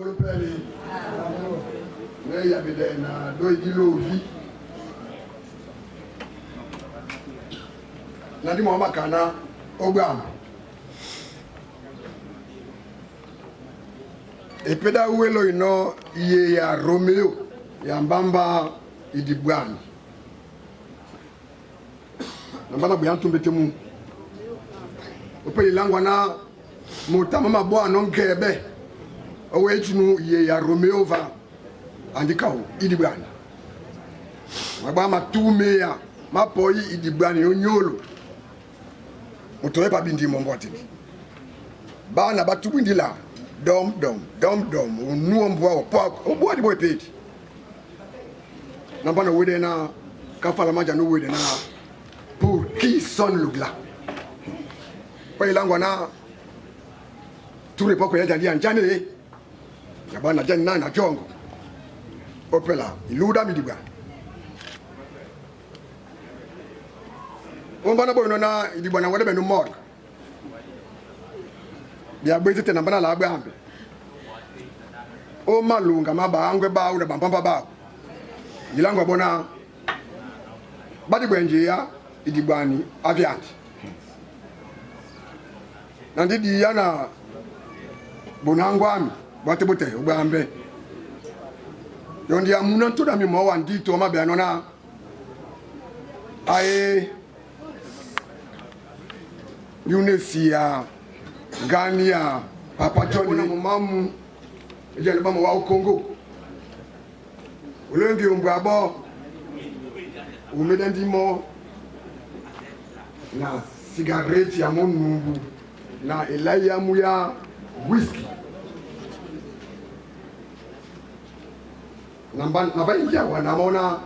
Polopeli. Ne ya bide na do idilovi. Na di mo makana ogam. Epeda uwelo ino iye ya Romeo ya mbamba idibwani. Nambana buyantu mbetemu. Ope ilangwa na mutama mabwa nonkebe. Owe chunu iye ya Romeo va andikao idibwani. Mabwa matume ya mapoi idibwani onyolo. Mutoe pa bindi momboti. Bana batubindi la. Dom, unuo mbwa opok, obwa di boy peti. Nambana wede na, kafala maja no wede na, pour qui sonne le glas. Kwa ilangwa na, ture poko ya jandi anjane, yabana jani na jongo. Opela, iluda midibwa. Ombana boy no na, idibwa na wade benu morgue. Bia bwezi tena mbana la agambe. O malunga mabangwe ba una bambamba ba. Ilangwa bona badi bwenje ya idibani avianti. Nandidi yana bonangwami bwate bote ugambe. Yondi amuna ntoda mi mo wandi to ma bia nona. Ae Yunesia Gania, Papa John na mumamu ejele ba mo wa Congo. Olengi umbabo. Umedendi mo na cigarette ya monumbu na elaya muya whisky. Namba ingia wana mona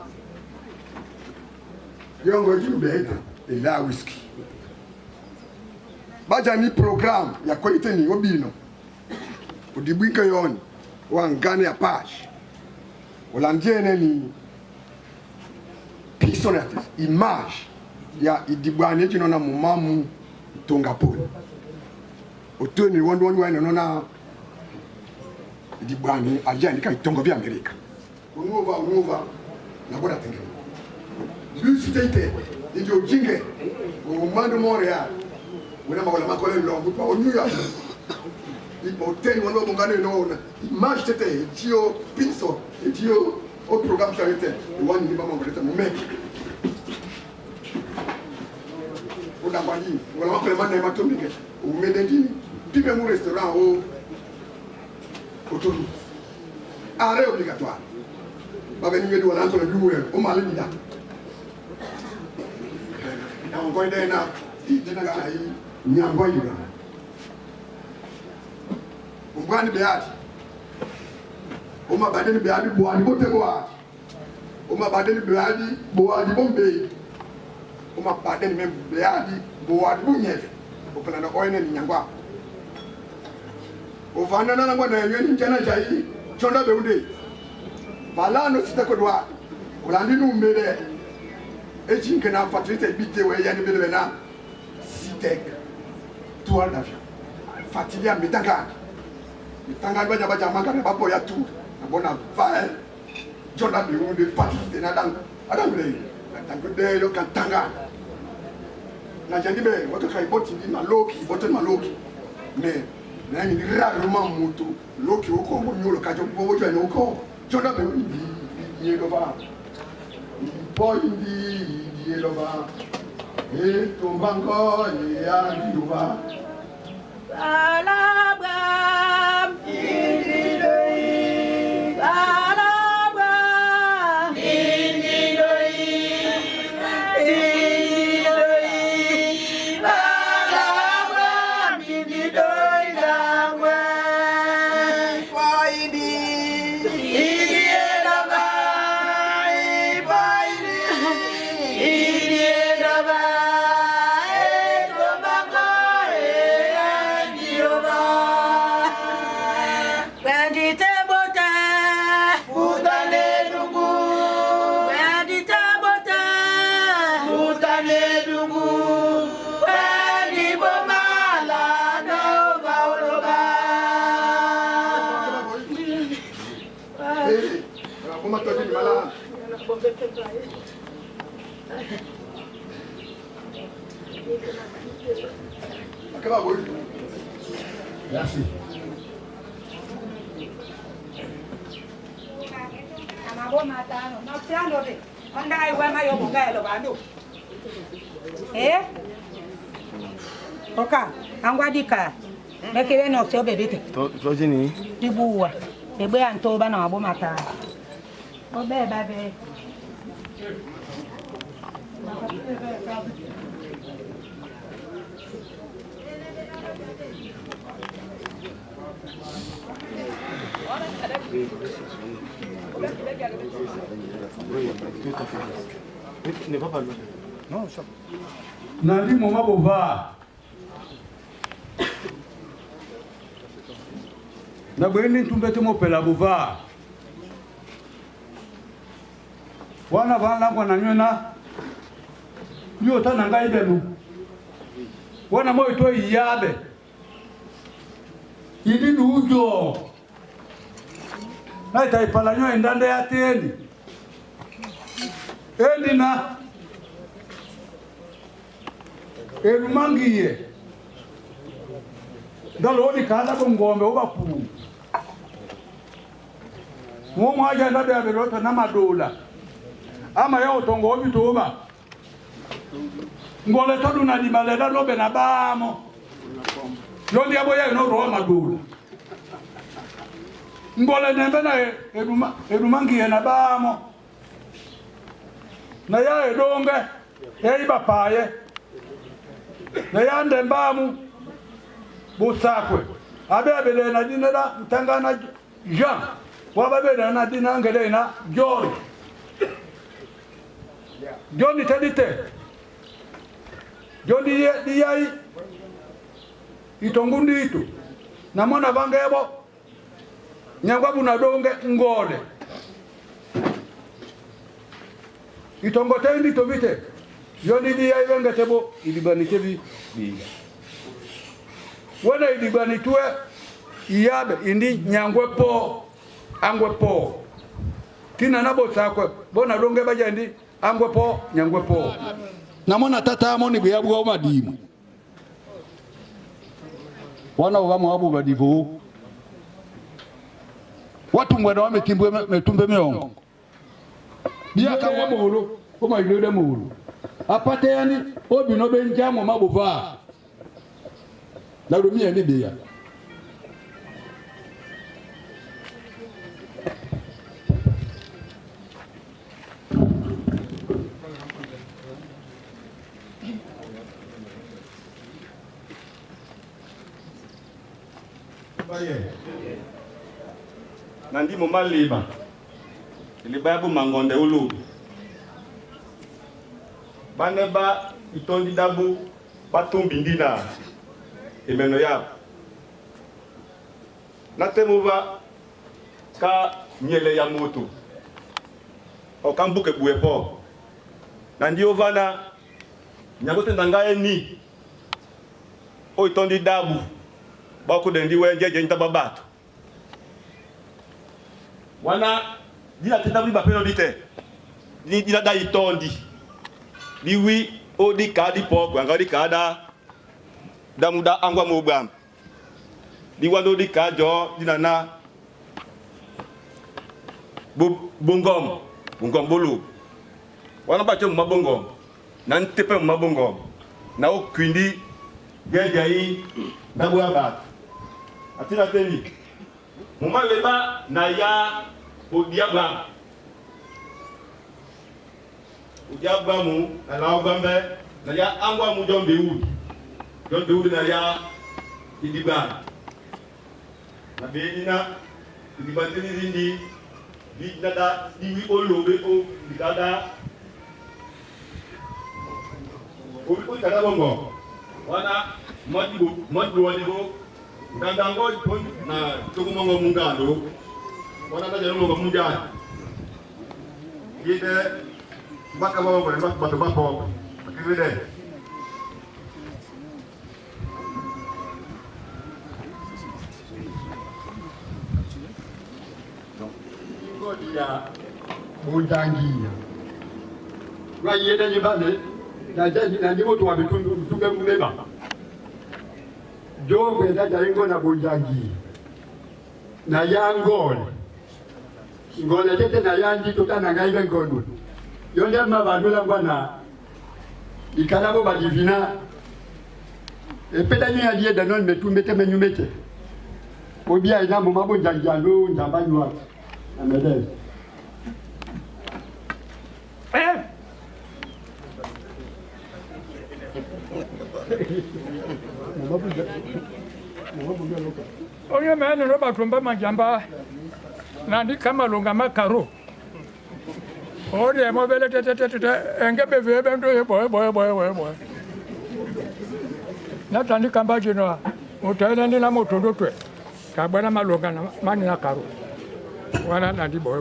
yongo jube elaya whisky. Baja ni program ya kwete ni obino. Udibwika yoni wangane ya page. Olandiene ni personality, image ya idibwane jino na mumamu tongapoli. Otoni wondu na idibwane ajani ka itongo vya Amerika. Unuva na boda tenge. Lusitete ndi ojinge umando Montreal. Wena mawala makole longu pa New York. Ipo teni wano bongane no image tete dio pinso dio o programme charité wani ni ba mangoleta mumeki. Oda bani wala makole manne matomike umedeni pibe mu restaurant o tolu. Arrêt obligatoire. Baba ni medu wala anto le duwe o male dida. Na ngoi dena dina ga ai nyangwa yura ungwani beati uma badeni beati boadi bote boadi uma badeni beati boadi bombe uma badeni me beati boadi bunyeve opela na oine ni nyangwa ovana na ngwa na yeni njana jai chonda beunde balano sitakodwa ulandi numbere ejinke na facilité bité we yani bele na sitek toile d'avion. Fatigué à Mitanga. Mitanga va baja mangane bapo ya tout. Na bona va Jonda de wonde fatigué na dang. Adam le. Tango de lo kantanga. Na jangibe watu kai boti na loki, boti na loki. Mais na ni rarement moto. Loki oko mo nyolo ka jo bo jo nyoko. Jonda be ni lo va. Boy di lo va. Et ton banco et à l'Iouva. Alabam, Indidoi, Alabam, Indidoi, Indidoi, Alabam, Indidoi, Lagwe, Poidi, Idielava, Poidi, Idielava. Eh, comment tu dis malade? Merci. Oka, angwadika. Mekewe no sio bebeke. To jini. Dibuwa. Bebe antoba na abo mata. Obe babe. Ne va pas loin. Non, ça. Nandi moma bova. Na bweni tumbete mopela bova. Wana bana kwa nanyona. Yo tana ngai benu. Wana mo ito iyabe. Idi dujo. Na itaipala nyo endande ya teni. Elina. Elumangiye. Daloni kaza ngombe obaku. Mwa aja ndabe ya berota na madola. Ama ya otongo obitoba. Ngole todu na dimalela lobe na bamo. Yondi aboya no ro madola. Ngole nembe na elumangiye na bamo. Na ya edonge eiba paye. Na yande mbamu busakwe abebele na dinela mtangana Jean wababele na dinangele na John John tedite John diyai itongundi itu namona bangebo nyangwa bunadonge ngole itongote ndi tobite John diyai wengetebo ilibanikebi biya Wena ilibanitwe iyabe indi nyangwe po angwe po tina nabo sakwe bona donge bajandi angwe po nyangwe po namona tata amoni biyabu wa madimu wana ugamu wabu badivu watu mwena wametimbwe metumbe meongo biaka wa muhulu kuma ilode muhulu apate yani obi no benjamo mabuva na rumia ni bia Baye. Nandi mo maliba. Liba bu mangonde ulu. Baneba itondi dabu batumbindina. Emeno ya natemuva ka nyele ya moto o kambuke buepo na ndio vana nyagote ndangaye ni o itondi dabu bako dendi wenjeje ntababatu wana dila tetabu ba peno dite ni dila da itondi liwi o di kadi poko ngadi kada damuda angwa mobam diwando di kajo dinana bongom bolu wana bacho mabongom nan tepe mabongom na o kwindi gejai dabwa ba atira teni moma leba na ya odiaba mu na laogambe na ya angwa mu jombe udi John Deudi na ya idiba na benina idiba tini zindi di nada di wi olobe o dikada o kada bongo wana modibo wadibo dandango na tokumongo mungando wana na jero ngo munja yede baka bongo ne baka bako akide ngodi ya Bundangia. Kwa yenda nyibale na ndimo tuwa mtume mbeba. Jombe dada ingo na Bundangia. Na yangole. Ngole tete na yandi totana ngaive ngono. Yonde mabadula bwana ikalabo badivina epeda nyi aliye danon metumete menyumete obia ina mo mabo njanjalo njambanywa amede Oye mene no batumba majamba nandi kama longa makaro ode mo bele tete engebe vebe ndo boy na tandi kamba jino utele ndi na motondo twe kabana malonga na mani na karo wana nandi boy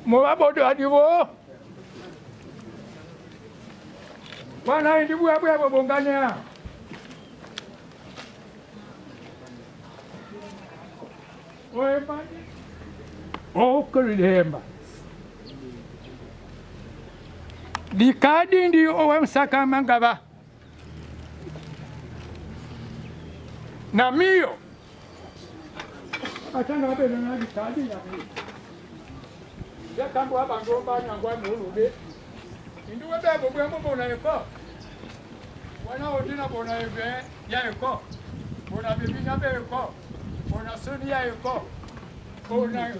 mo abodo adiwo wana ndi buya bonganya oye mani okulihemba dikadi ndi owe msaka mangaba na mio atanga bebe na dikadi ya mio ya kambo abango banya ngwa mulube induwe bebo bwembo bona eko wana odina bona ebe ya eko bona bibi na be eko bona soni ya eko bona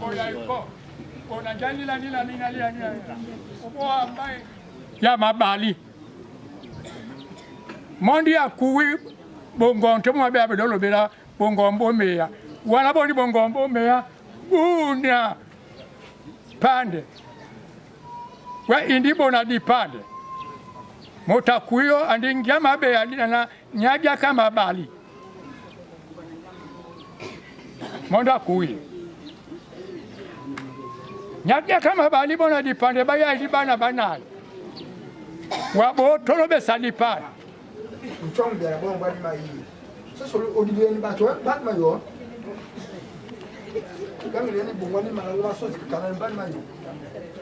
bona eko bona jalila nila opo ambaye ya mabali mondi akuwi bongonto mo be abedolo bela bongombo meya wana boni bongombo meya una pande wa indi bona di pande motakuyo andingia mabe alina na nyaja kama bali monda kuyi nyaja kama bali bona di pande baya di bana banali wabo tolobe salipana mchombe ya bongo bali mai sasa odibe ni bato bat mayo kama ni bongo ni mala so kana bali mayo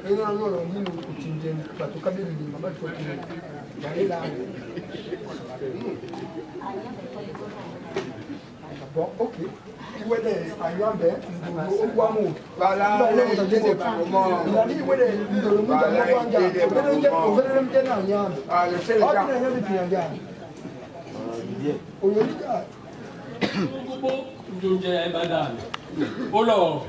eno na lolo ni kuchinje bato kabili ni mabato kwa baila bon okay iwede ayambe ogwamu bala ni tete mo ni iwede ndolo mu da mwanja overe mtena nyambe le sele ja na nyambe tinyanga oyolika Kubo njunje ya badani olo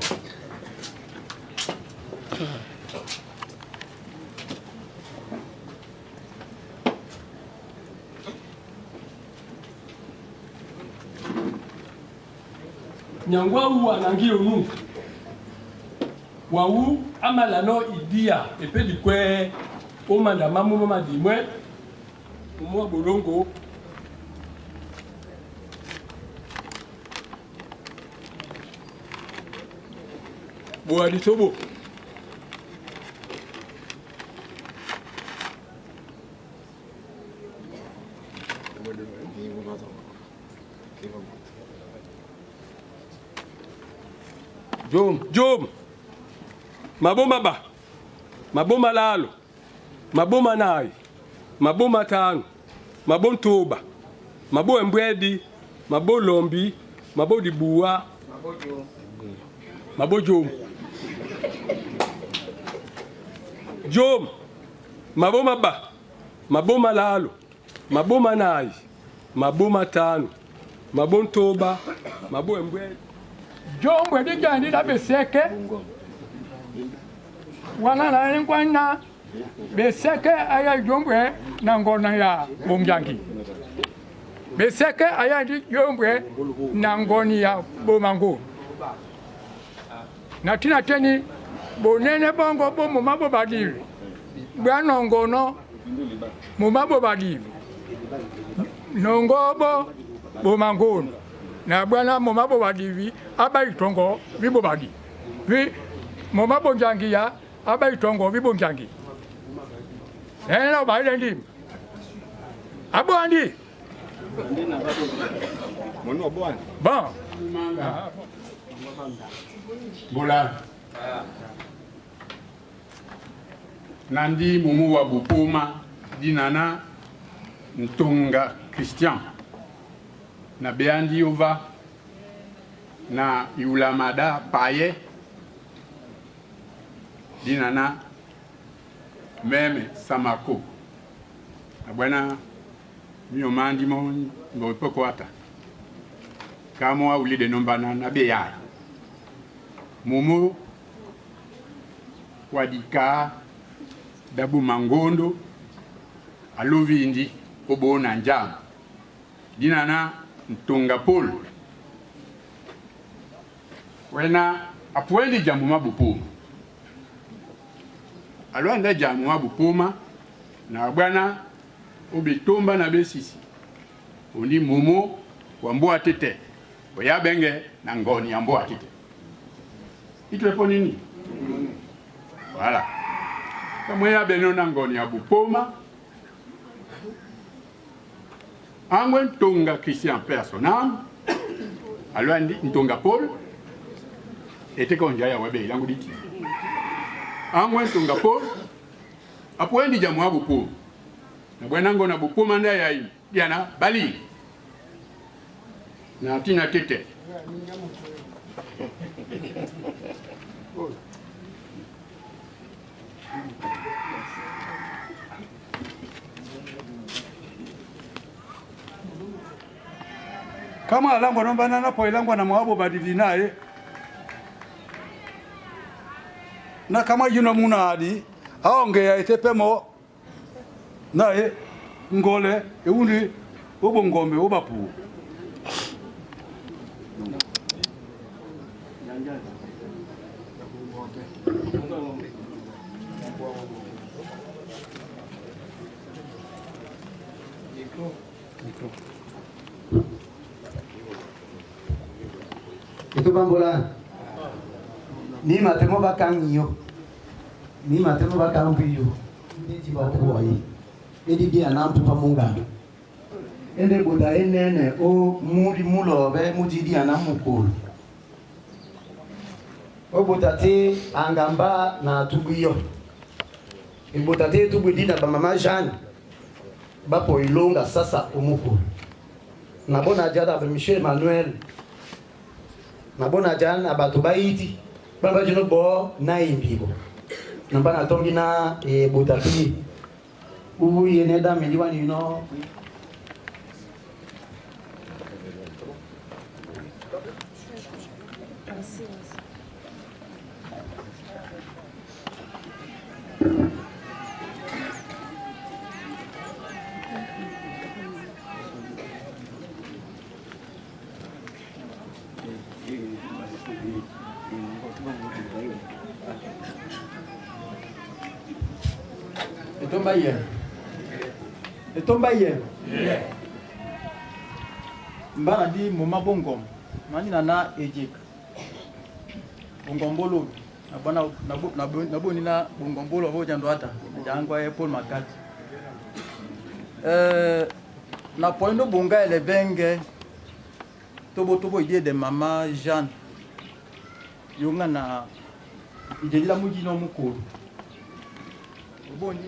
nyangwa uwa nangi onu wawu amala no idia epedi kwe o manda mamu madimwe mo bolongo boadi tobo Jom maboma ba maboma lalo maboma nayi maboma tano mabontoba mabo embwedi mabo lombi mabo dibuwa mabo jom maboma ba maboma lalo maboma nayi maboma tano mabontoba mabo embwedi jombwe digandi da beseke wana la ngwana beseke aya jombwe na ngona ya bomjangi beseke aya di jombwe na ngoni ya bomango na tina teni bonene bongo bomo mabo badiri bwana ngono mo mabo badiri nongobo bomango na bwana mo mabo badivi aba itongo bibo badi vi mo mabo njangi ya aba itongo bibo njangi ena ba ile ndi abo andi Bon. Bola. Nandi mumu wa bupoma dinana Ntonga Christian. Na beandi ova na Iulamada Paye dinana Meme Samako. Abwana miomandi mo ngopoko ata. Kama uli de nombana na beya. Mumu wadika dabu mangondo alovindi obona njama dinana Ntonga Paul wena apwendi jamu mabupuma alwanda jamu mabupuma na bwana obitomba na besisi ondi mumu wamboa tete oyabenge na ngoni yamboa tete itwepo nini voilà kama ya beno na ngoni ya bupoma angwe Ntonga Christian personnel alwandi Ntonga Paul ete konja ya webe ilangu diti angwe Ntonga Paul apwendi jamu wa bupoma na bwana ngona bupoma nda ya hii diana bali na tina tete kama alangwa nombana napo ilangwa na mwabo badili naye na kama yuno munadi aongea itepemo naye ngole eundi ubongombe ubapu Itu bambola ni matemo bakangiyo ni matemo bakampiyo ndi bakuwayi edi dia nampu pamungano ende buda enene o muri mulobe mujidi anamukulu o budate angamba na tubiyo ibudate tubidina ba mama Jeanne bapo ilonga sasa umukulu nabona jada ba Michel Manuel nabona jana abatu baiti baba jino bo na imbibo nambana tongi na budate ubu yene da miliwani no Etomba ye. Mbana di moma bongom. Mani nana ejik. Bongombolo. Abana naboni na bongombolo ho jando ata. Jangwa e Paul Makat. Na poindo bonga ele venge. Tobo idée de mama Jeanne. Yonga na ijelila muji no mukuru. Boni.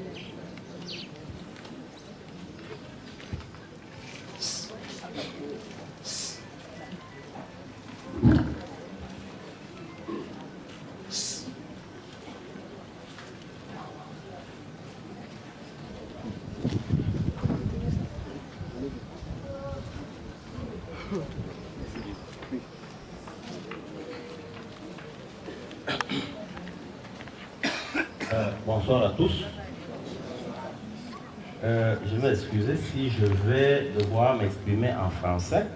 Bonsoir à tous. Je vais m'excuser si je vais devoir m'exprimer en français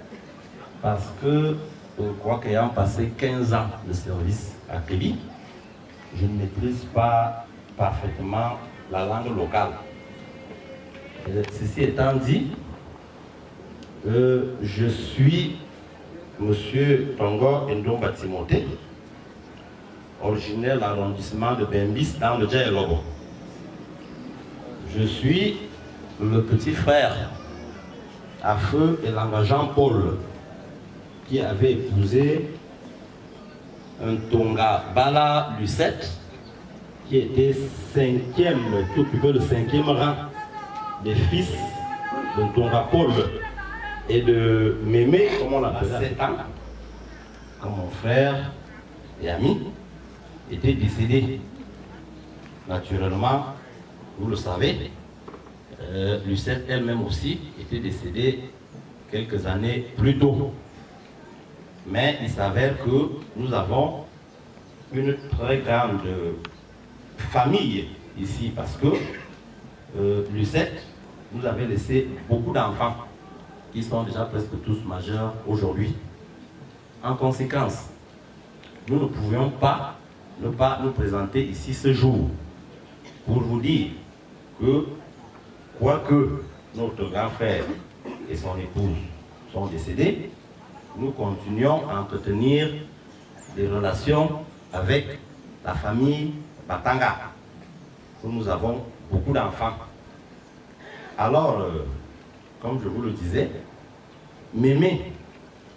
parce que je crois qu'ayant passé 15 ans de service à Kébi, je ne maîtrise pas parfaitement la langue locale. Ceci étant dit, je suis M. Tongo Ndomba Timothée, originaire de l'arrondissement de Bembis dans le Djaïlobo. Je suis le petit frère à feu Elanga Jean-Paul, qui avait épousé un Tonga Bala Lucette, qui était cinquième, qui occupait le 5e rang des fils de Tonga Paul et de Mémé, comme on l'appelait, 7 ans, quand mon frère et ami était décédé. Naturellement, vous le savez, Lucette elle-même aussi était décédée quelques années plus tôt. Mais il s'avère que nous avons une très grande famille ici parce que Lucette nous avait laissé beaucoup d'enfants qui sont déjà presque tous majeurs aujourd'hui. En conséquence, nous ne pouvions pas ne pas nous présenter ici ce jour pour vous dire que, quoique notre grand frère et son épouse sont décédés, nous continuons à entretenir des relations avec la famille Batanga, où nous avons beaucoup d'enfants. Alors, comme je vous le disais, Mémé,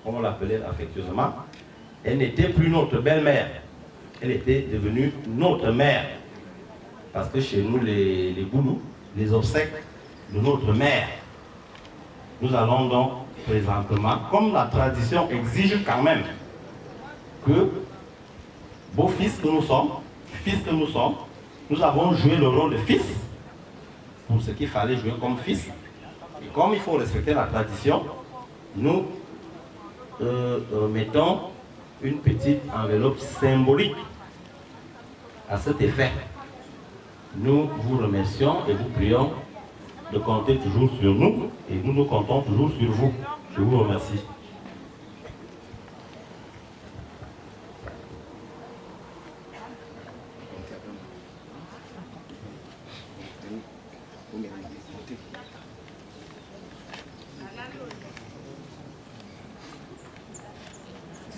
comme on l'appelait affectueusement, elle n'était plus notre belle-mère, elle était devenue notre mère. Parce que chez nous, les Goulous, les obsèques de notre mère, nous allons donc présentement, comme la tradition exige quand même, que beaux-fils que nous sommes, fils que nous sommes, nous avons joué le rôle de fils, pour ce qu'il fallait jouer comme fils. Et comme il faut respecter la tradition, nous mettons une petite enveloppe symbolique à cet effet. Nous vous remercions et vous prions de compter toujours sur nous et nous comptons toujours sur vous. Je vous remercie.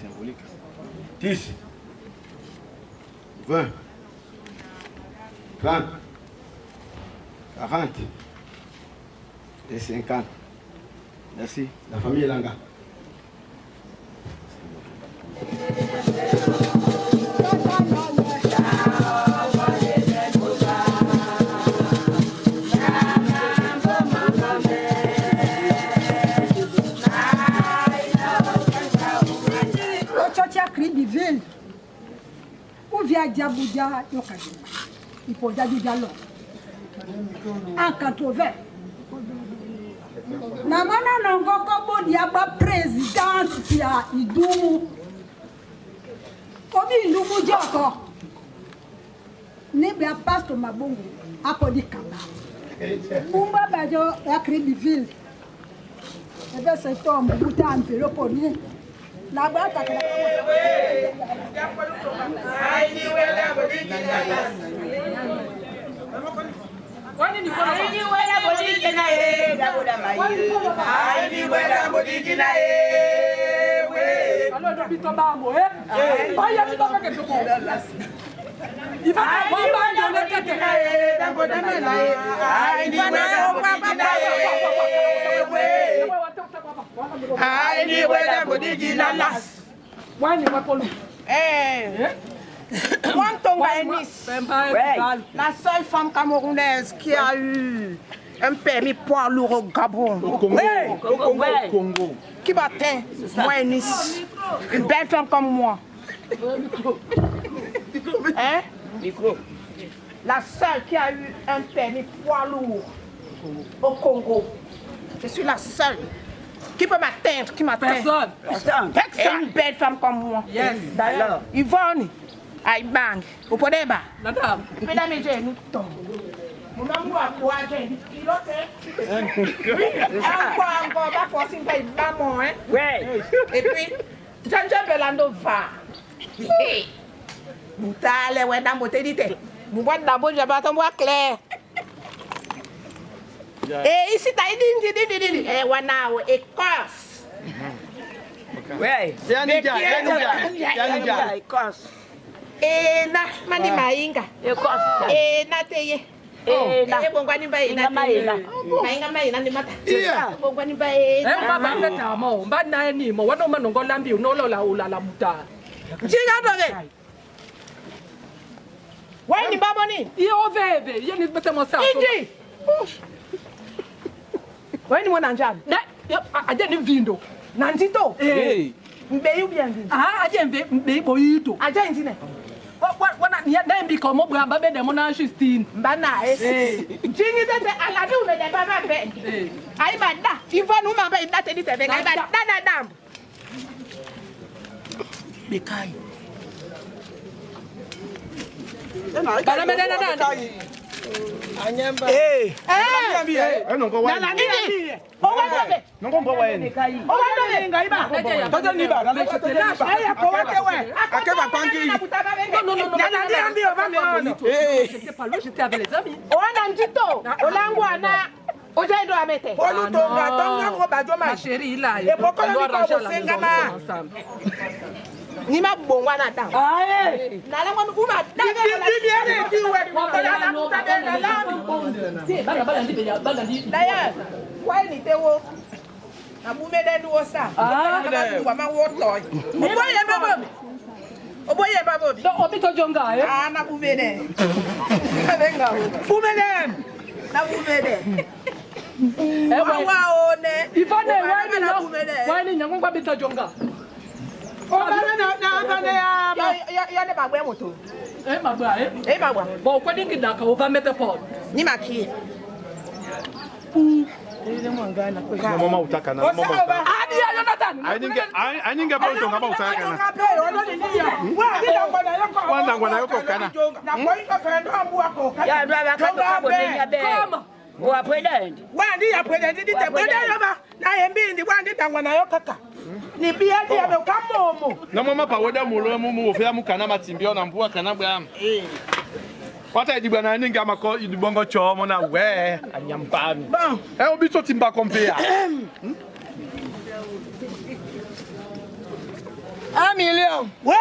Symbolique. 10, 20, 30, 40 et 50. Merci. La famille Elanga. Diaboudia, il faut dire du dialogue. En 80, Namana Nangoko Diaba présidente qui a Idou. Comme il nous dit encore, Nébia Pastor Mabongo, Apodi Kaba. Mumba Bajo, la Crébiville. Et bien, c'est un bouton en Péloponie. La bata La seule femme camerounaise qui a eu un permis poids lourd au Gabon, au Congo, qui battait moi et Nice, une belle femme comme moi. Hein? La seule qui a eu un permis poids lourd au Congo. Je suis la seule qui peut m'atteindre, qui m'atteint. Personne. Une belle femme comme moi. Yes. D'ailleurs, Yvonne, Aïbang, au Podeba. Madame. Mesdames et messieurs, nous tombons. Mon amour a quoi, j'ai dit, encore, pas forcément, il va mon, hein. Ouais. Et puis, Jean-Jean Belando va. Vous allez, ouais, dans votre édité. Vous voyez d'abord, j'ai pas ton bois clair. Et ici, tu as dit, et Wanao, Écosse. Ouais. Écosse. Et na, Mani Maïnga. Écosse. Et na, Teye. bongwani bai na mainga mai na ni mata bongwani bai ba ba meta mo ba na ni mo wana manongo lambi no lo la muta jinga doge wani babo ni iyo veve yeni bete mo sa inji wani mwana njani aje ni vindo na ntito mbeyu bianzi aje mbe boyito aje ntine wana na mbi ko mo bwa ba be de mo na 16 mbana jingi tete aladu me de baba be ai bada ivanu ma ba ida te di tebe ai bada na dam bekai Kala me na anyamba nongo wa na ni o wa dobe nongo mbo wa eni o wa dobe ngai ba tojo ni ba na ko te ni ba ai ko wa kewe akeba kwangi non na ni ambi o va me ono j'étais pas là j'étais avec les amis o na ntito o langu ana o jaido amete polu tonga tonga ko bajo ma chérie là e poko ni ko senga ma ni ma bongwa na ta na la ngonu uma da ga la ni biere ti we ko la na ta be na la ti baga ndi be ya baga ndi da ya kwai ni tewo na bu me de ndu osa wa ma wo toy oboye babo oboye babo do obi to jonga na bu me de venga bu me de na bu me de wa one ifane wani nyango kwa bita jonga ya ne bagwe moto magwa magwa bo kwa dingi daka o va mettre port ni maki mama utaka na mama hadi ya Jonathan aninge bonto ngaba utaka na wanda ngwana yoko kana na kwa iko fendo ambu ako ya ndo abakado kabo benya be wa president wandi ya president dite president yoba na yembindi wandi tangwa na yokaka ni bia dia be kamomo na mama pa woda mulo mu ofia mu kana matimbio na mbuwa kana bwa wata edibwa na ninga mako idibongo chomo na we anyambami obi so timba compare a million we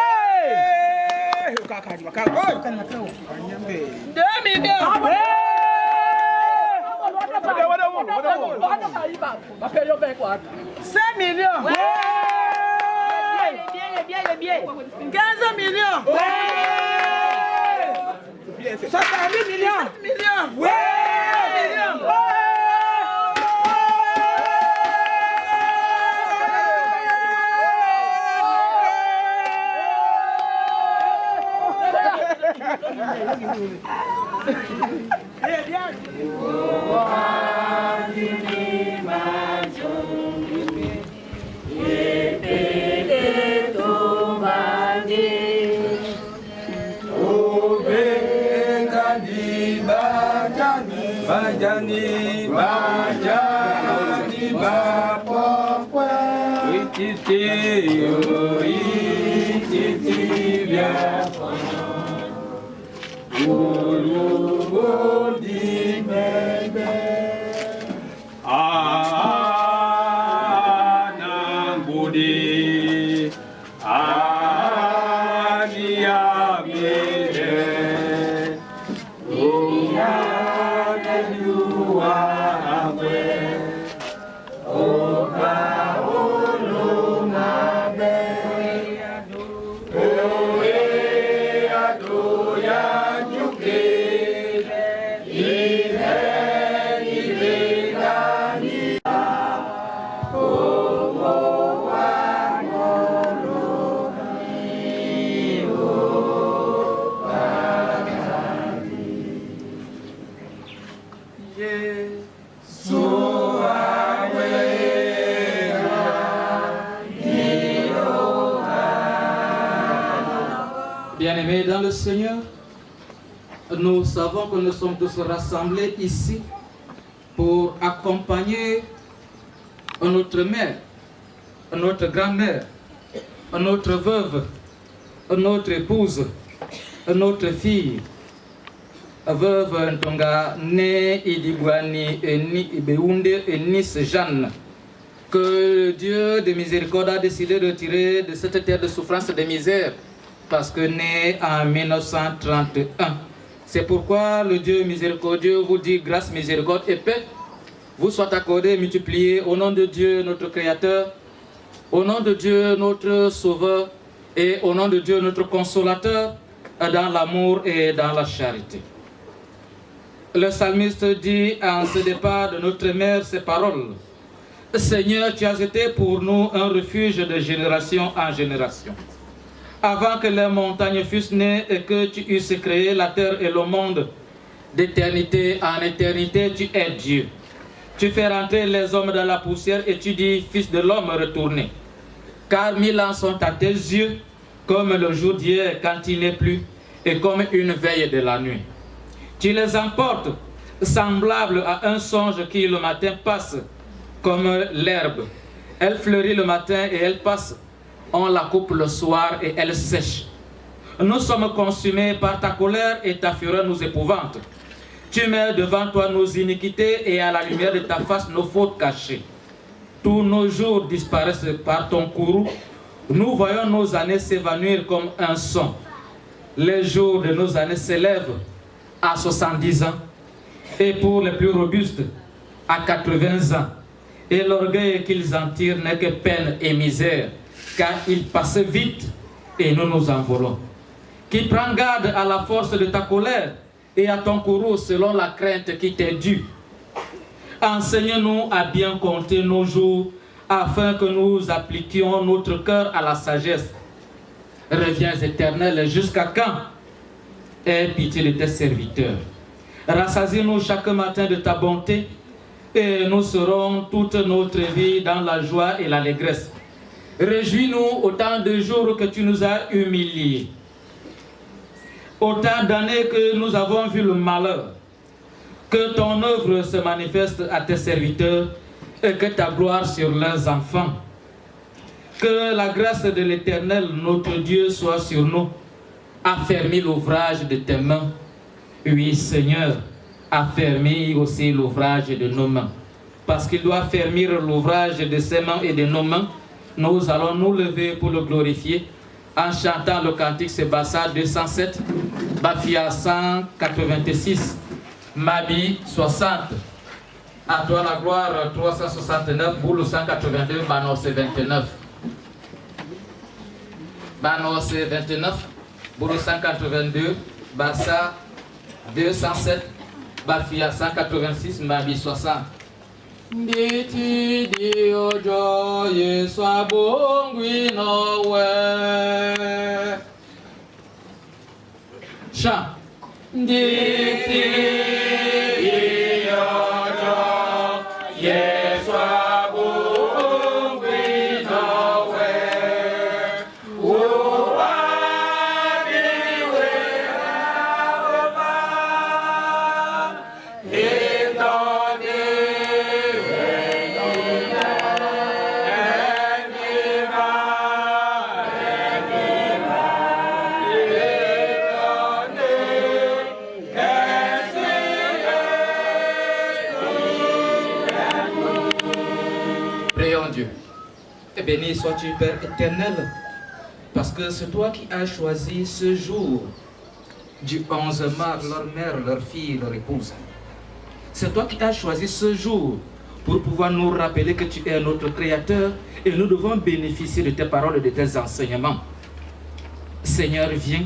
ukakaji makao kana makao anyambe 2 million Appelle avec quoi 5 millions. Ouais. Bien. 15 millions. Ouais. 70 millions. Ouais. Millions. Bajani bapokwe ititi bia ulubundi bebe anambudi aniyamide Bien-aimés dans le Seigneur, nous savons que nous sommes tous rassemblés ici pour accompagner notre mère, notre grand-mère, notre veuve, notre épouse, notre fille, veuve Ntonga né Idibwani Eni Ibeunde Enis Jeanne, que Dieu de miséricorde a décidé de tirer de cette terre de souffrance et de misère, parce que né en 1931, C'est pourquoi le Dieu miséricordieux vous dit grâce, miséricorde et paix vous soient accordées, multipliées au nom de Dieu, notre Créateur, au nom de Dieu, notre Sauveur, et au nom de Dieu, notre Consolateur, dans l'amour et dans la charité. Le psalmiste dit en ce départ de notre mère ces paroles. Seigneur, tu as été pour nous un refuge de génération en génération. Avant que les montagnes fussent nées et que tu eusses créé la terre et le monde, d'éternité en éternité, tu es Dieu. Tu fais rentrer les hommes dans la poussière et tu dis, fils de l'homme, retournez. Car 1000 ans sont à tes yeux, comme le jour d'hier quand il n'est plus, et comme une veille de la nuit. Tu les emportes, semblables à un songe qui le matin passe, comme l'herbe. Elle fleurit le matin et elle passe. On la coupe le soir et elle sèche. Nous sommes consumés par ta colère et ta fureur nous épouvante. Tu mets devant toi nos iniquités et à la lumière de ta face nos fautes cachées. Tous nos jours disparaissent par ton courroux. Nous voyons nos années s'évanouir comme un son. Les jours de nos années s'élèvent à 70 ans. Et pour les plus robustes, à 80 ans. Et l'orgueil qu'ils en tirent n'est que peine et misère, car ils passent vite et nous nous envolons. Qui prend garde à la force de ta colère et à ton courroux selon la crainte qui t'est due. Enseigne-nous à bien compter nos jours, afin que nous appliquions notre cœur à la sagesse. Reviens éternel, jusqu'à quand? Aie pitié de tes serviteurs. Rassasie-nous chaque matin de ta bonté, et nous serons toute notre vie dans la joie et l'allégresse. Réjouis-nous autant de jours que tu nous as humiliés, autant d'années que nous avons vu le malheur. Que ton œuvre se manifeste à tes serviteurs et que ta gloire sur leurs enfants. Que la grâce de l'Éternel, notre Dieu, soit sur nous. Affermis l'ouvrage de tes mains. Oui, Seigneur, affermis aussi l'ouvrage de nos mains. Parce qu'il doit affermir l'ouvrage de ses mains et de nos mains, nous allons nous lever pour le glorifier en chantant le cantique Sébassa 207, Bafia 186, Mabi 60. À toi la gloire 369, Boulou 182, Banos 29. Banos 29, Boulou 182, Bassa 207, Bafia 186, Mabi 60. Nditi di ojo Yesu abongwi nowe. Chant. Nditi di ojo Yesu abongwi nowe. Uwa biwe aoba. Béni sois-tu, Père éternel, parce que c'est toi qui as choisi ce jour du 11 mars, leur mère, leur fille, leur épouse. C'est toi qui as choisi ce jour pour pouvoir nous rappeler que tu es notre Créateur et nous devons bénéficier de tes paroles et de tes enseignements. Seigneur, viens,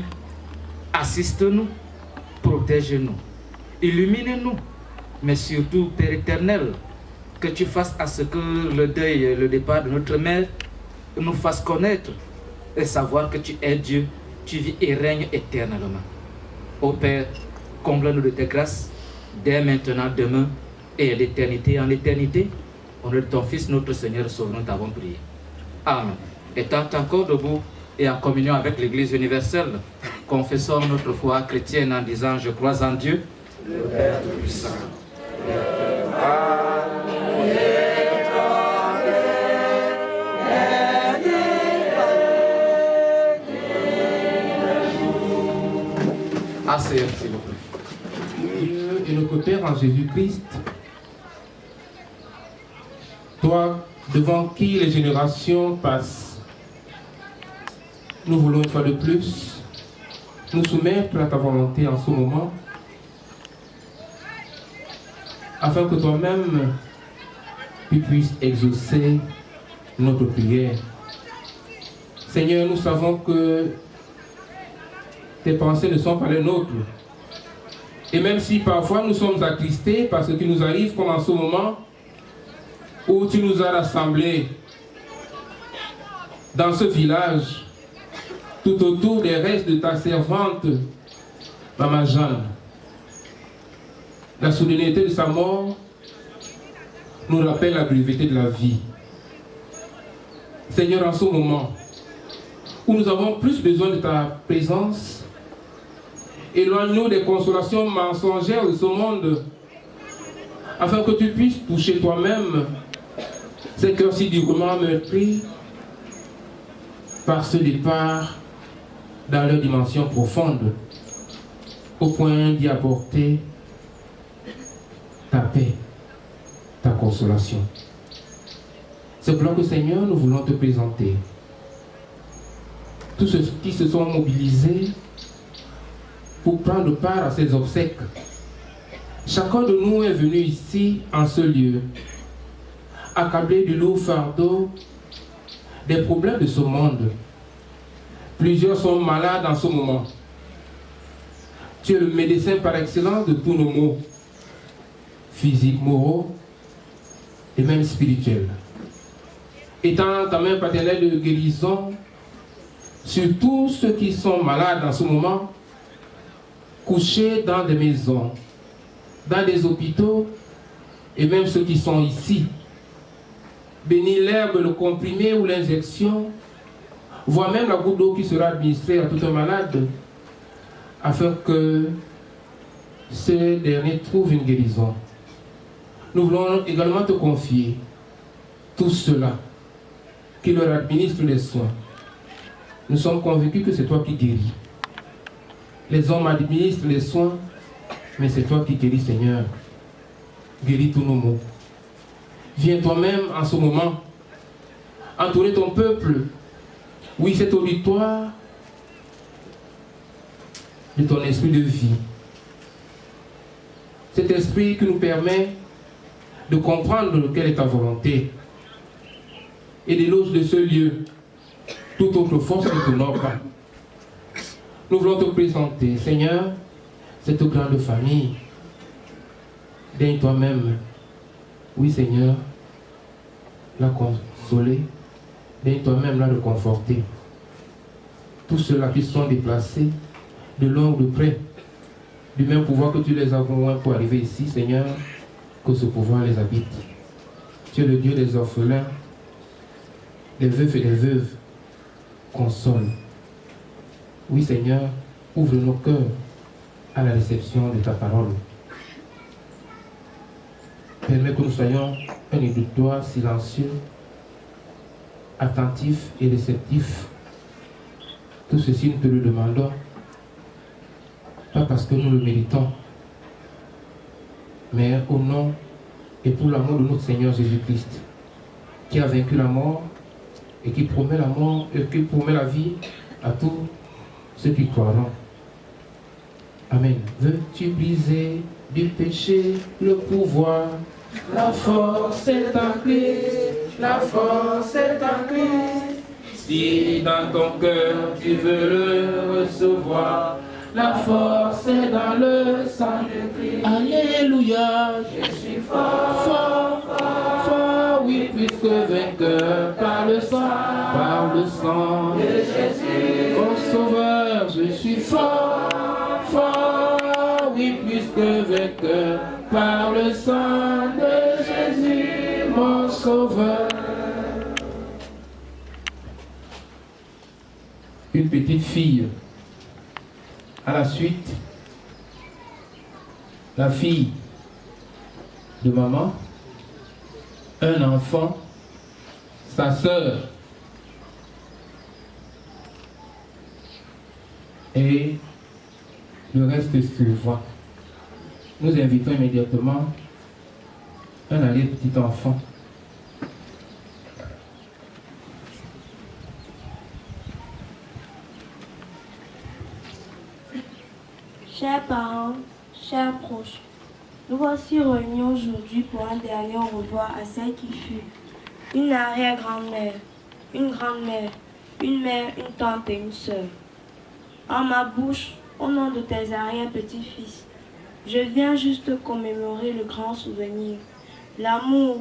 assiste-nous, protège-nous, illumine-nous, mais surtout, Père éternel, que tu fasses à ce que le deuil et le départ de notre mère nous fassent connaître et savoir que tu es Dieu, tu vis et règnes éternellement. Ô Père, comble-nous de tes grâces, dès maintenant, demain et d'éternité en éternité. Au nom de ton Fils, notre Seigneur, Sauveur, nous t'avons prié. Amen. Étant encore debout et en communion avec l'Église universelle, confessons notre foi chrétienne en disant: je crois en Dieu, le Père Tout-Puissant. Assez, s'il vous plaît. Dieu et notre Père en Jésus-Christ, toi, devant qui les générations passent, nous voulons une fois de plus nous soumettre à ta volonté en ce moment afin que toi-même tu puisses exaucer notre prière. Seigneur, nous savons que tes pensées ne sont pas les nôtres. Et même si parfois nous sommes attristés par ce qui nous arrive, comme en ce moment où tu nous as rassemblés dans ce village, tout autour des restes de ta servante, Maman Jeanne. La solennité de sa mort nous rappelle la breveté de la vie. Seigneur, en ce moment où nous avons plus besoin de ta présence, éloigne-nous des consolations mensongères de ce monde, afin que tu puisses toucher toi-même ces cœurs si durement meurtris par ce départ dans leur dimension profonde, au point d'y apporter ta paix, ta consolation. C'est pour cela que, Seigneur, nous voulons te présenter tous ceux qui se sont mobilisés pour prendre part à ces obsèques. Chacun de nous est venu ici, en ce lieu, accablé du lourd fardeau des problèmes de ce monde. Plusieurs sont malades en ce moment. Tu es le médecin par excellence de tous nos maux, physiques, moraux et même spirituels. Étends ta main paternelle de guérison sur tous ceux qui sont malades en ce moment, couchés dans des maisons, dans des hôpitaux et même ceux qui sont ici. Bénis l'herbe, le comprimé ou l'injection, voire même la goutte d'eau qui sera administrée à tout un malade, afin que ce dernier trouve une guérison. Nous voulons également te confier tous ceux-là qui leur administrent les soins. Nous sommes convaincus que c'est toi qui guéris. Les hommes administrent les soins, mais c'est toi qui guéris, Seigneur. Guéris tous nos maux. Viens toi-même en ce moment entourer ton peuple. Oui, cet auditoire de ton esprit de vie. Cet esprit qui nous permet de comprendre quelle est ta volonté. Et d'éloge de ce lieu, toute autre force ne t'honore pas. Nous voulons te présenter, Seigneur, cette grande famille. Daigne toi-même, oui Seigneur, la consoler. Daigne toi-même la réconforter. Tous ceux-là qui sont déplacés, de loin ou de près, du même pouvoir que tu les as convaincus pour arriver ici, Seigneur, que ce pouvoir les habite. Tu es le Dieu des orphelins, des veufs et des veuves. Console. Oui, Seigneur, ouvre nos cœurs à la réception de ta parole. Permets que nous soyons un auditoire silencieux, attentif et réceptif. Tout ceci, nous te le demandons, pas parce que nous le méritons, mais au nom et pour l'amour de notre Seigneur Jésus-Christ, qui a vaincu la mort et qui promet la mort et qui promet la vie à tous ceux qui croiront. Amen. Veux-tu briser du péché le pouvoir? La force est en Christ, la force est en Christ. Si dans ton cœur tu veux le recevoir, la force est dans le sang de Christ. Alléluia. Je suis fort, fort, fort, fort, oui, plus que vainqueur par le sang de Jésus. Mon sauveur, je suis fort, fort, oui, plus que vainqueur par le sang de Jésus, mon sauveur. Une petite fille. À la suite, la fille de maman, un enfant, sa sœur et le reste suivant. Nous invitons immédiatement un allié petit enfant. Chers parents, chers proches, Nous voici réunis aujourd'hui pour un dernier au revoir à celle qui fut une arrière-grand-mère, une grand-mère, une mère, une tante et une sœur. En ma bouche, au nom de tes arrière-petits-fils, je viens juste commémorer le grand souvenir, l'amour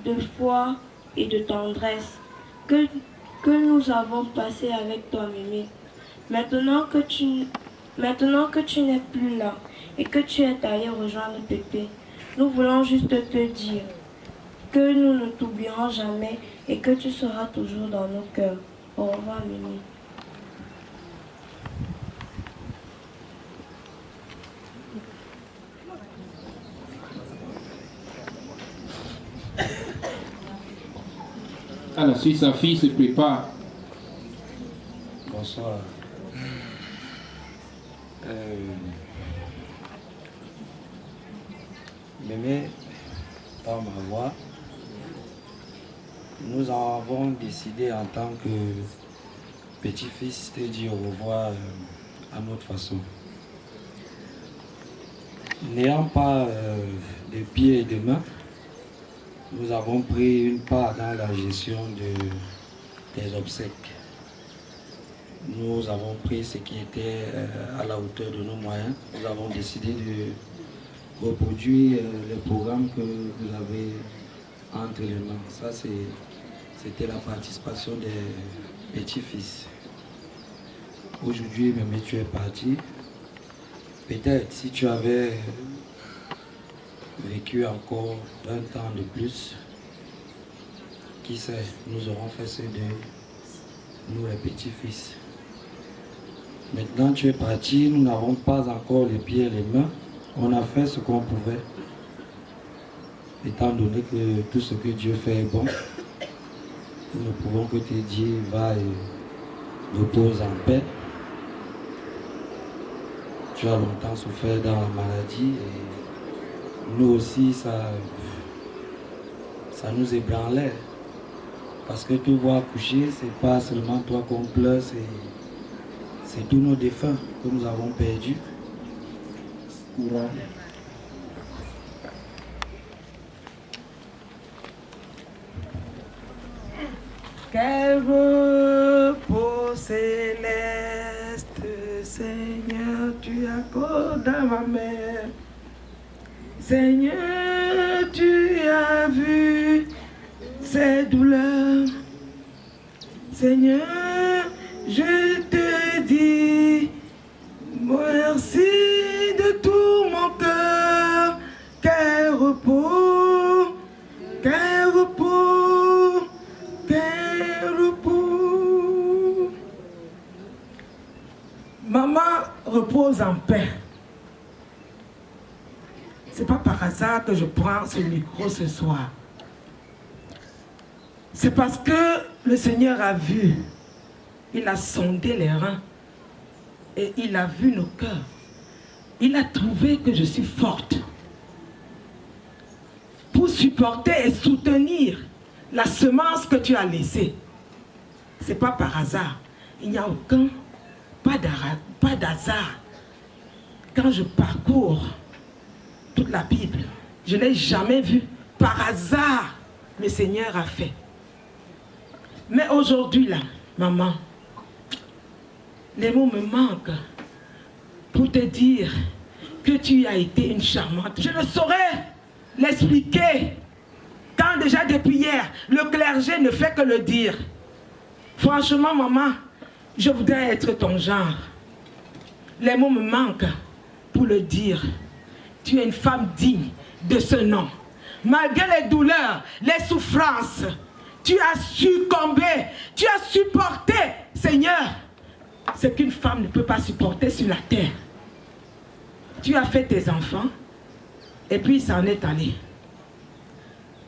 de foi et de tendresse que nous avons passé avec toi, Mémé. Maintenant que tu n'es plus là et que tu es allé rejoindre Pépé, nous voulons juste te dire que nous ne t'oublierons jamais et que tu seras toujours dans nos cœurs. Au revoir, Mémé. À la suite, sa fille se prépare. Bonsoir. Mémé, par ma voix, nous avons décidé en tant que petit-fils de dire au revoir à notre façon. N'ayant pas de pieds et de mains, nous avons pris une part dans la gestion des obsèques. Nous avons pris ce qui était à la hauteur de nos moyens. Nous avons décidé de reproduire le programme que vous avez entre les mains. Ça, c'était la participation des petits-fils. Aujourd'hui, Mémé, tu es parti. Peut-être si tu avais vécu encore 20 ans de plus, qui sait, nous aurons fait ce deuil, nous les petits-fils. Maintenant tu es parti, nous n'avons pas encore les pieds et les mains, on a fait ce qu'on pouvait. Étant donné que tout ce que Dieu fait est bon, nous ne pouvons que te dire, va et repose en paix. Tu as longtemps souffert dans la maladie et nous aussi, ça nous ébranlait. Parce que te voir coucher, c'est pas seulement toi qu'on pleure, c'est tous nos défunts que nous avons perdus. Courage. Quel repos céleste, Seigneur, tu accordes à ma mère. Seigneur, tu as vu ses douleurs. Seigneur, je te dis merci de tout mon cœur. Quel repos, quel repos, quel repos. Maman repose en paix. C'est pas par hasard que je prends ce micro ce soir. C'est parce que le Seigneur a vu, il a sondé les reins et il a vu nos cœurs. Il a trouvé que je suis forte pour supporter et soutenir la semence que tu as laissée. C'est pas par hasard. Il n'y a pas d'hasard. Quand je parcours toute la Bible, je n'ai jamais vu par hasard le Seigneur a fait. Mais aujourd'hui là, maman, les mots me manquent pour te dire que tu as été une charmante. Je ne saurais l'expliquer quand déjà depuis hier, le clergé ne fait que le dire. Franchement, maman, je voudrais être ton genre. Les mots me manquent pour le dire. Tu es une femme digne de ce nom. Malgré les douleurs, les souffrances, tu as succombé, tu as supporté, Seigneur, ce qu'une femme ne peut pas supporter sur la terre. Tu as fait tes enfants, et puis il s'en est allé.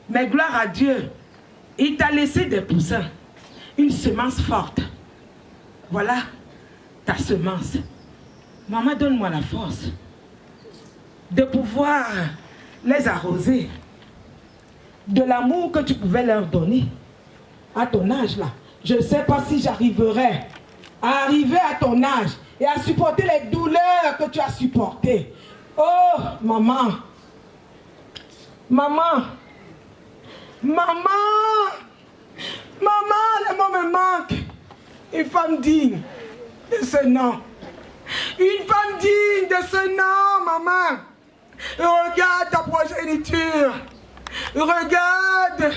Mais gloire à Dieu, il t'a laissé des poussins, une semence forte. Voilà ta semence. Maman, donne-moi la force de pouvoir les arroser de l'amour que tu pouvais leur donner à ton âge là. Je ne sais pas si j'arriverai à arriver à ton âge et à supporter les douleurs que tu as supportées. Oh maman, Maman, maman, maman, le mot me manque. Une femme digne de ce nom. Une femme digne de ce nom, maman. Regarde ta progéniture. Regarde.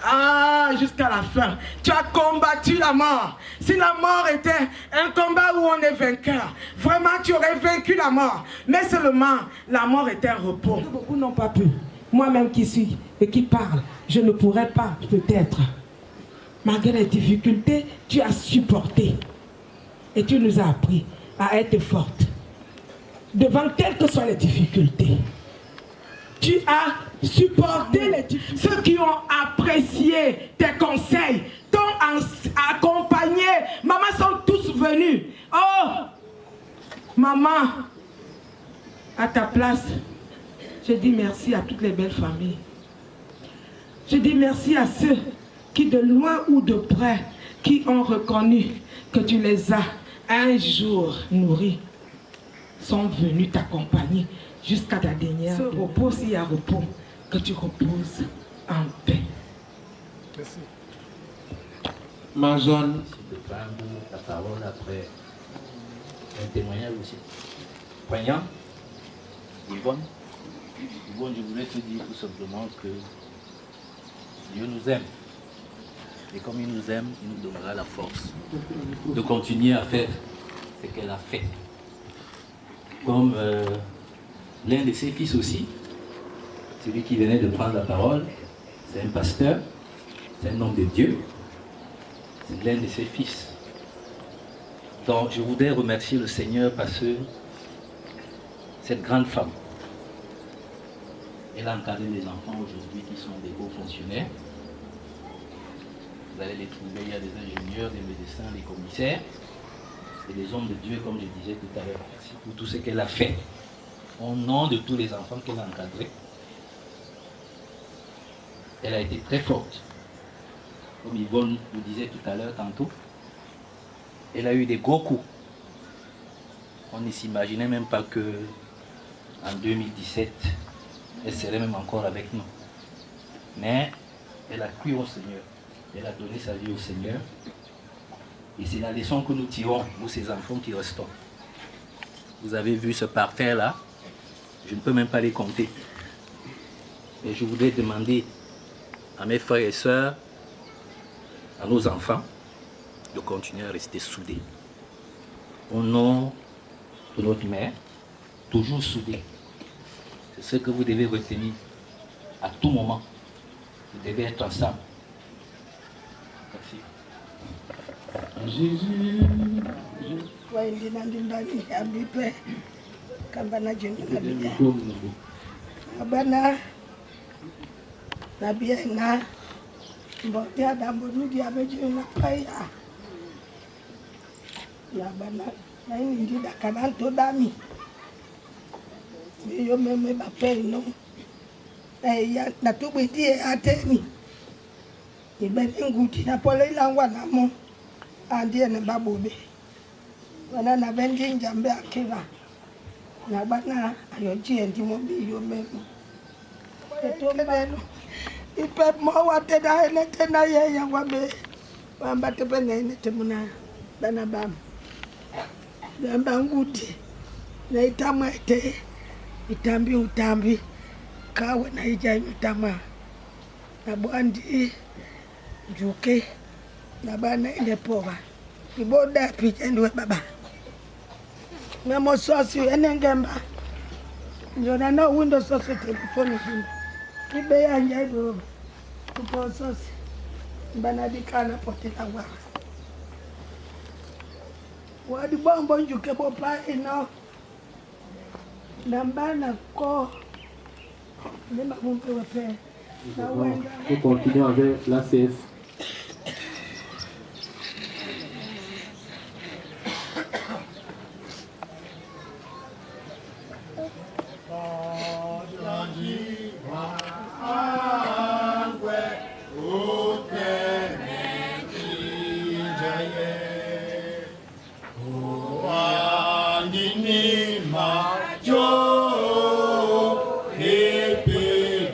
Ah, jusqu'à la fin. Tu as combattu la mort. Si la mort était un combat où on est vainqueur, vraiment tu aurais vaincu la mort. Mais seulement, la mort était un repos. Beaucoup n'ont pas pu. Moi-même qui suis et qui parle, je ne pourrais pas, peut-être. Malgré les difficultés, tu as supporté. Et tu nous as appris à être forte. Devant quelles que soient les difficultés. Tu as supporté les difficultés. Ceux qui ont apprécié tes conseils, t'ont accompagné. Maman sont tous venus. Oh, maman, à ta place, je dis merci à toutes les belles familles. Je dis merci à ceux qui de loin ou de près, qui ont reconnu que tu les as un jour nourris, sont venus t'accompagner jusqu'à ta dernière. Ce repos, s'il y a repos, que tu reposes en paix. Merci. Ma zone. De prendre la parole après un témoignage aussi poignant. Yvonne, je voulais te dire tout simplement que Dieu nous aime. Et comme il nous aime, il nous donnera la force de continuer à faire ce qu'elle a fait. Comme l'un de ses fils aussi, celui qui venait de prendre la parole, c'est un pasteur, c'est un homme de Dieu, c'est l'un de ses fils. Donc je voudrais remercier le Seigneur parce que cette grande femme, elle a encadré des enfants aujourd'hui qui sont des hauts fonctionnaires. Vous allez les trouver, il y a des ingénieurs, des médecins, des commissaires et des hommes de Dieu, comme je disais tout à l'heure. Merci pour tout ce qu'elle a fait. Au nom de tous les enfants qu'elle a encadrés, elle a été très forte. Comme Yvonne vous disait tout à l'heure tantôt, elle a eu des gros coups. On ne s'imaginait même pas que en 2017, elle serait même encore avec nous. Mais elle a cru au Seigneur. Elle a donné sa vie au Seigneur. Et c'est la leçon que nous tirons, nous ces enfants qui restons. Vous avez vu ce parterre-là, je ne peux même pas les compter. Et je voudrais demander à mes frères et sœurs, à nos enfants, de continuer à rester soudés. Au nom de notre mère, toujours soudés. C'est ce que vous devez retenir à tout moment. Vous devez être ensemble. Merci. Jésus. Abana nabia na mbodia dambo nudi abeje na paya ya bana na ndi da kananto dami yo meme ba pe no ya na to gbe di ateni ibe nguti na pole ilangwa na mo andi ene babobe wana na benji njambe akiva na bana ayoji endi mo bi yo meme to meno ipe mo wate da ene tena ye ya wabe wamba tepe na ene temuna bana bam namba nguti na itama ete itambi utambi kawe na ija itama na bwandi juke na bana ine pova iboda picha ndiwe baba memo sosi ene ngemba njona no window sosi telefoni hini ibe ya njaibu kupo sosi bana dikana potela wa wadi bombo njuke popa ino nambana ko nema mumpe wape na wenda On continue avec la CF. Ni ma jo e pe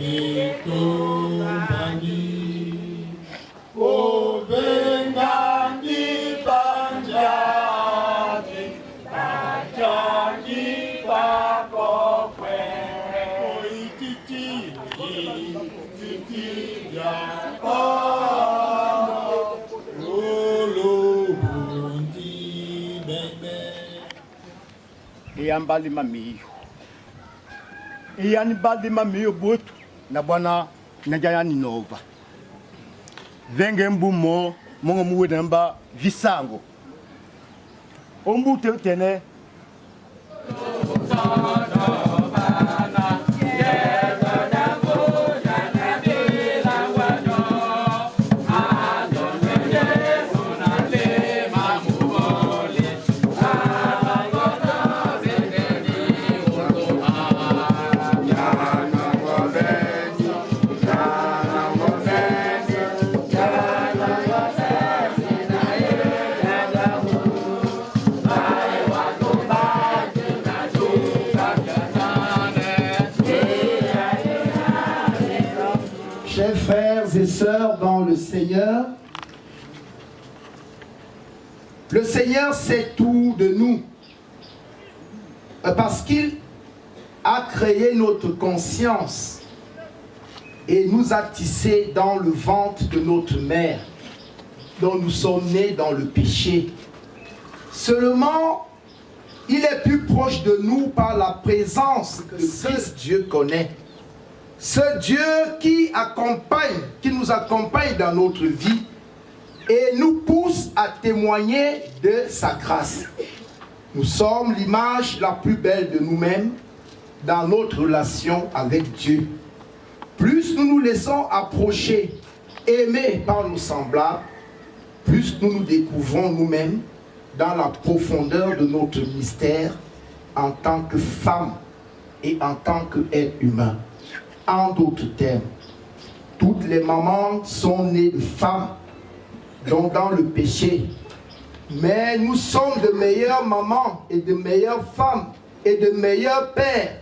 yambali mamiyo. Iyani bali mamiyo botu na bwana najayani nova. Venge mbumo mongo muwe namba visango. Ombu tene. Chers frères et sœurs dans le Seigneur sait tout de nous parce qu'il a créé notre conscience et nous a tissés dans le ventre de notre mère, dont nous sommes nés dans le péché. Seulement, il est plus proche de nous par la présence que ce Dieu connaît. Ce Dieu qui nous accompagne dans notre vie et nous pousse à témoigner de sa grâce. Nous sommes l'image la plus belle de nous-mêmes dans notre relation avec Dieu. Plus nous nous laissons approcher, aimer par nos semblables, plus nous nous découvrons nous-mêmes dans la profondeur de notre mystère en tant que femme et en tant qu'être humain. En d'autres termes, toutes les mamans sont nées de femmes, donc dans le péché. Mais nous sommes de meilleures mamans et de meilleures femmes et de meilleurs pères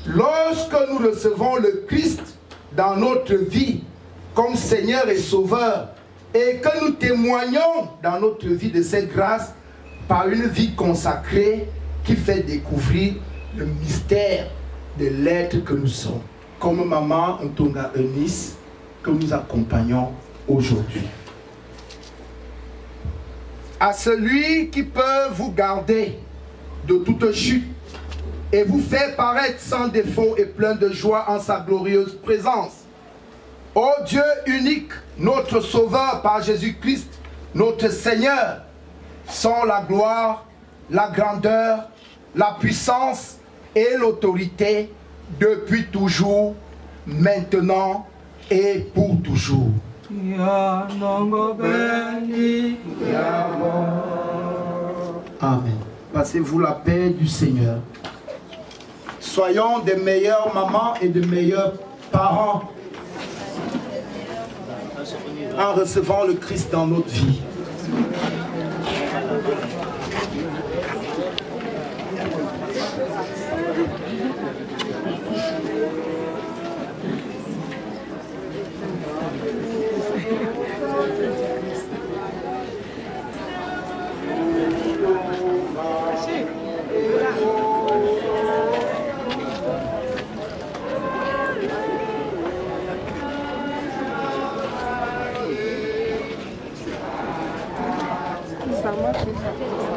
lorsque nous recevons le Christ dans notre vie comme Seigneur et Sauveur et que nous témoignons dans notre vie de cette grâce par une vie consacrée qui fait découvrir le mystère de l'être que nous sommes. Comme maman Ntonga Eunice que nous accompagnons aujourd'hui. À celui qui peut vous garder de toute chute et vous faire paraître sans défaut et plein de joie en sa glorieuse présence. Ô Dieu unique, notre Sauveur par Jésus-Christ, notre Seigneur, sont la gloire, la grandeur, la puissance et l'autorité depuis toujours, maintenant et pour toujours. Amen. Passez-vous la paix du Seigneur. Soyons des meilleures mamans et de meilleurs parents en recevant le Christ dans notre vie. Ça marche.